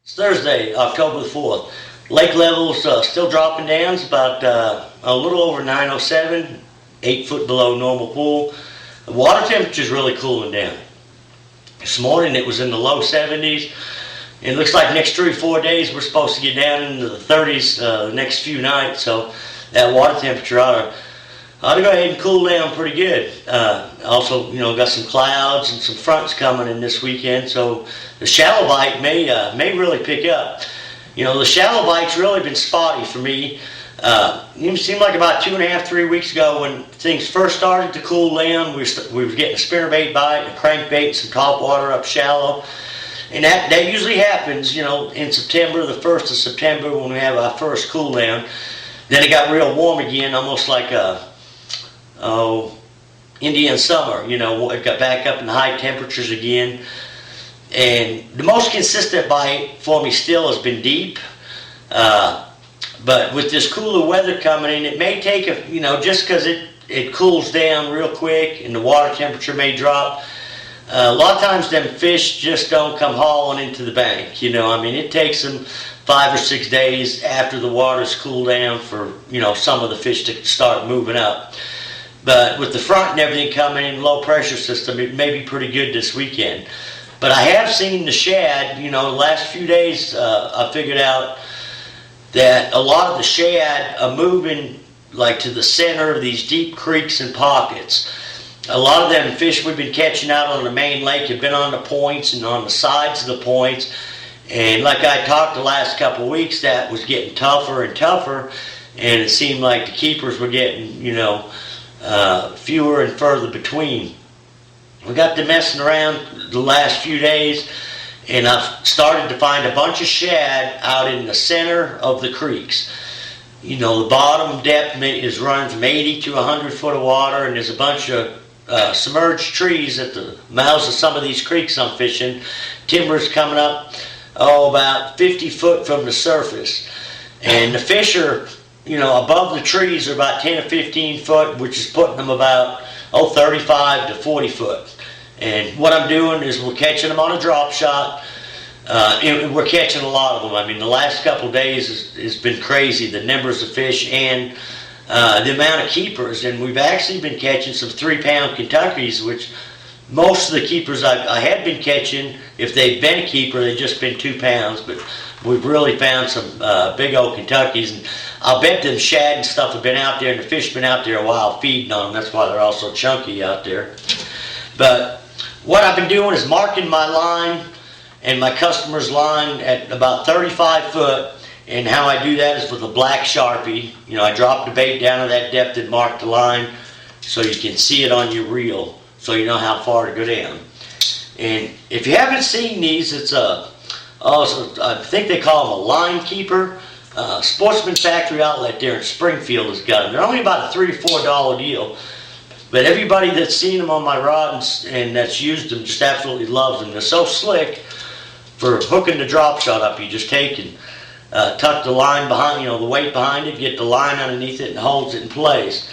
It's Thursday, October the 4th. Lake levels still dropping down. It's about a little over 907, 8 foot below normal pool. The water temperature is really cooling down. This morning it was in the low 70s. It looks like next 3 or 4 days we're supposed to get down into the 30s the next few nights. So that water temperature ought to go ahead and cool down pretty good. Also, got some clouds and some fronts coming in this weekend, so the shallow bite may really pick up. The shallow bite's really been spotty for me. It seemed like about 2.5, 3 weeks ago when things first started to cool down, we were getting a spinnerbait bite, a crankbait, some top water up shallow. And that usually happens, in September, the 1st of September, when we have our first cool down. Then it got real warm again, almost like Indian summer. It got back up in high temperatures again. And the most consistent bite for me still has been deep. But with this cooler weather coming in, it may take just because it cools down real quick and the water temperature may drop. A lot of times them fish just don't come hauling into the bank. It takes them 5 or 6 days after the water's cooled down for, some of the fish to start moving up. But with the front and everything coming in, low pressure system, it may be pretty good this weekend. But I have seen the shad, the last few days I figured out that a lot of the shad are moving like to the center of these deep creeks and pockets. A lot of them fish we've been catching out on the main lake have been on the points and on the sides of the points. And like I talked the last couple of weeks, that was getting tougher and tougher. And it seemed like the keepers were getting, fewer and further between. We got to messing around the last few days, and I've started to find a bunch of shad out in the center of the creeks. The bottom depth is running from 80 to 100 foot of water, and there's a bunch of submerged trees at the mouths of some of these creeks I'm fishing. Timber's coming up, about 50 foot from the surface. And the fish are, above the trees are about 10 or 15 foot, which is putting them about, 35 to 40 foot. And what I'm doing is we're catching them on a drop shot. And we're catching a lot of them. The last couple of days has been crazy, the numbers of fish and the amount of keepers. And we've actually been catching some 3-pound Kentuckys, which most of the keepers I had been catching, if they've been a keeper, they've just been 2 pounds. But we've really found some big old Kentuckys. And I'll bet them shad and stuff have been out there, and the fish have been out there a while feeding on them. That's why they're all so chunky out there. But what I've been doing is marking my line and my customer's line at about 35 foot. And how I do that is with a black Sharpie. I drop the bait down to that depth and mark the line so you can see it on your reel, so you know how far to go down. And if you haven't seen these, it's I think they call them a line keeper. Sportsman Factory Outlet there in Springfield has got them. They're only about a $3 or $4 deal. But everybody that's seen them on my rod and that's used them just absolutely loves them. They're so slick for hooking the drop shot up. You just take and tuck the line behind, the weight behind it, get the line underneath it and holds it in place.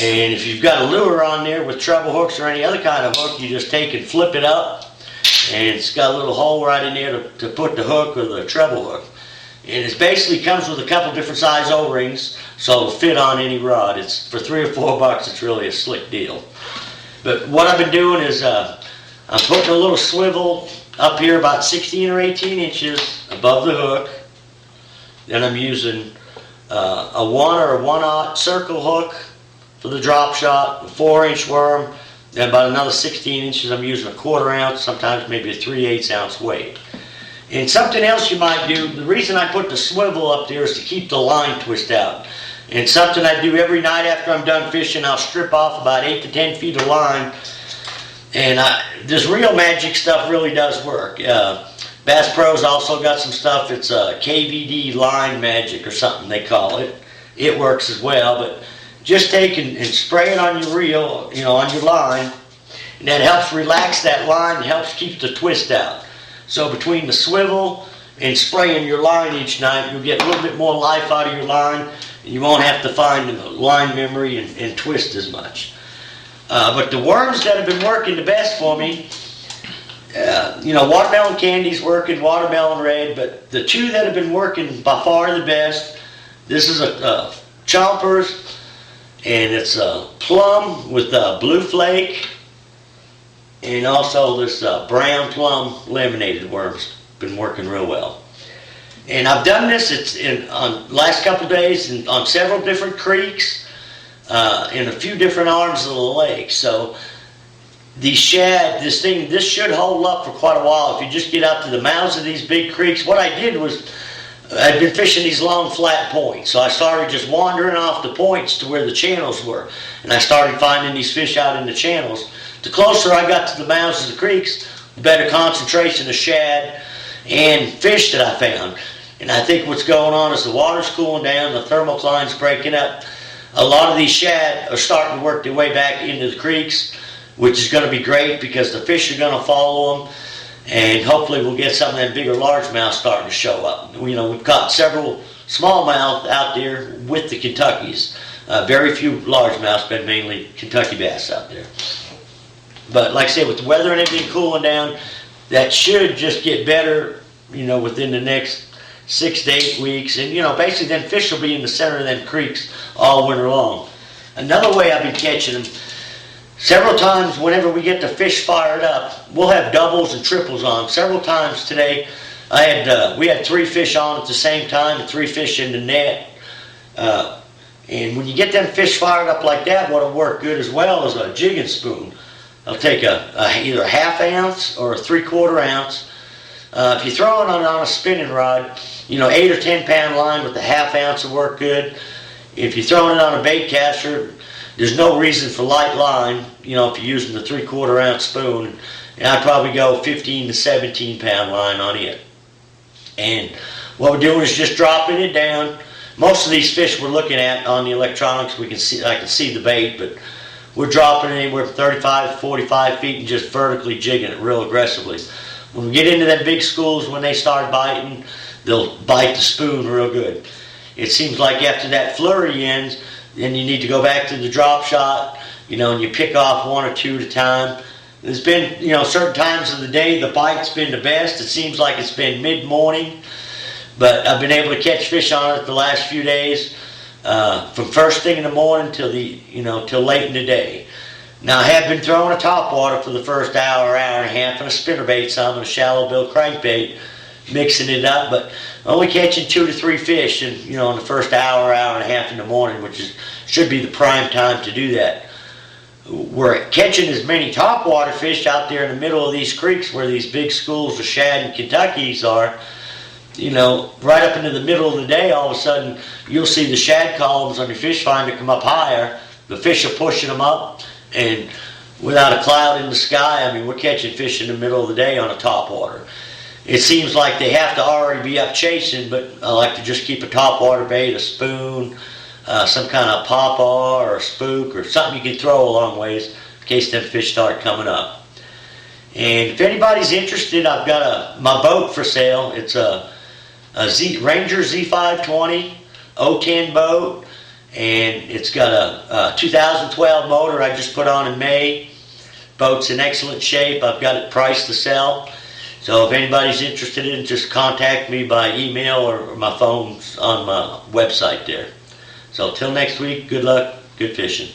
And if you've got a lure on there with treble hooks or any other kind of hook, you just take and flip it up, and it's got a little hole right in there to put the hook or the treble hook. And it basically comes with a couple different size O-rings, so it'll fit on any rod. It's for $3 or $4. It's really a slick deal. But what I've been doing is I'm putting a little swivel up here about 16 or 18 inches above the hook. Then I'm using a 1 or a 1/0 circle hook for the drop shot, a 4-inch worm, then about another 16 inches I'm using a 1/4 ounce, sometimes maybe a 3/8 ounce weight. And something else you might do, the reason I put the swivel up there is to keep the line twist out. And something I do every night after I'm done fishing, I'll strip off about 8 to 10 feet of line. And this Real Magic stuff really does work. Bass Pro's also got some stuff, it's KVD Line Magic or something they call it. It works as well, but just take and spray it on your reel, on your line, and that helps relax that line and helps keep the twist out. So between the swivel and spraying your line each night, you'll get a little bit more life out of your line, and you won't have to find the line memory and twist as much. But the worms that have been working the best for me, Watermelon candy's working, watermelon red, but the two that have been working by far the best, this is a Chompers, and it's a plum with a blue flake, and also this brown plum laminated worms been working real well. And I've done this, on last couple days on several different creeks, in a few different arms of the lake. So these shad, this should hold up for quite a while if you just get out to the mouths of these big creeks. What I did was, I'd been fishing these long flat points, so I started just wandering off the points to where the channels were, and I started finding these fish out in the channels. The closer I got to the mouths of the creeks, the better concentration of shad and fish that I found. And I think what's going on is the water's cooling down, the thermocline's breaking up. A lot of these shad are starting to work their way back into the creeks, which is going to be great because the fish are going to follow them. And hopefully we'll get some of them bigger largemouth starting to show up. We've caught several smallmouth out there with the Kentuckies. Very few largemouths, but mainly Kentucky bass out there. But like I said, with the weather and everything cooling down, that should just get better, within the next 6 to 8 weeks. And, basically then fish will be in the center of them creeks all winter long. Another way I've been catching them, several times whenever we get the fish fired up, we'll have doubles and triples on. Several times today, we had 3 fish on at the same time and 3 fish in the net. And when you get them fish fired up like that, what'll work good as well is a jigging spoon. I'll take either a ½ ounce or a 3/4 ounce. If you throw it on a spinning rod, 8 or 10 pound line with a ½ ounce will work good. If you're throwing it on a bait caster, there's no reason for light line, if you're using the 3/4 ounce spoon. And I'd probably go 15 to 17 pound line on it. And what we're doing is just dropping it down. Most of these fish we're looking at on the electronics, I can see the bait, but we're dropping it anywhere from 35 to 45 feet and just vertically jigging it real aggressively. When we get into them big schools, when they start biting, they'll bite the spoon real good. It seems like after that flurry ends, then you need to go back to the drop shot, and you pick off 1 or 2 at a time. There's been, certain times of the day the bite's been the best. It seems like it's been mid-morning, but I've been able to catch fish on it the last few days, from first thing in the morning till till late in the day. Now I have been throwing a topwater for the first hour and a half, and a spinnerbait, some and a shallow bill crankbait, mixing it up, but only catching 2 to 3 fish in the first hour and a half in the morning, which should be the prime time to do that. We're catching as many topwater fish out there in the middle of these creeks where these big schools of shad and Kentuckies are. Right up into the middle of the day, all of a sudden you'll see the shad columns on your fish finder come up higher. The fish are pushing them up, and without a cloud in the sky, we're catching fish in the middle of the day on a topwater. It seems like they have to already be up chasing, but I like to just keep a topwater bait, a spoon, some kind of pawpaw or a spook or something you can throw a long ways in case them fish start coming up. And if anybody's interested, I've got my boat for sale. It's a Ranger Z520 010 boat, and it's got a 2012 motor I just put on in May. Boat's in excellent shape. I've got it priced to sell. So if anybody's interested in it, just contact me by email or my phone's on my website there. So till next week, good luck, good fishing.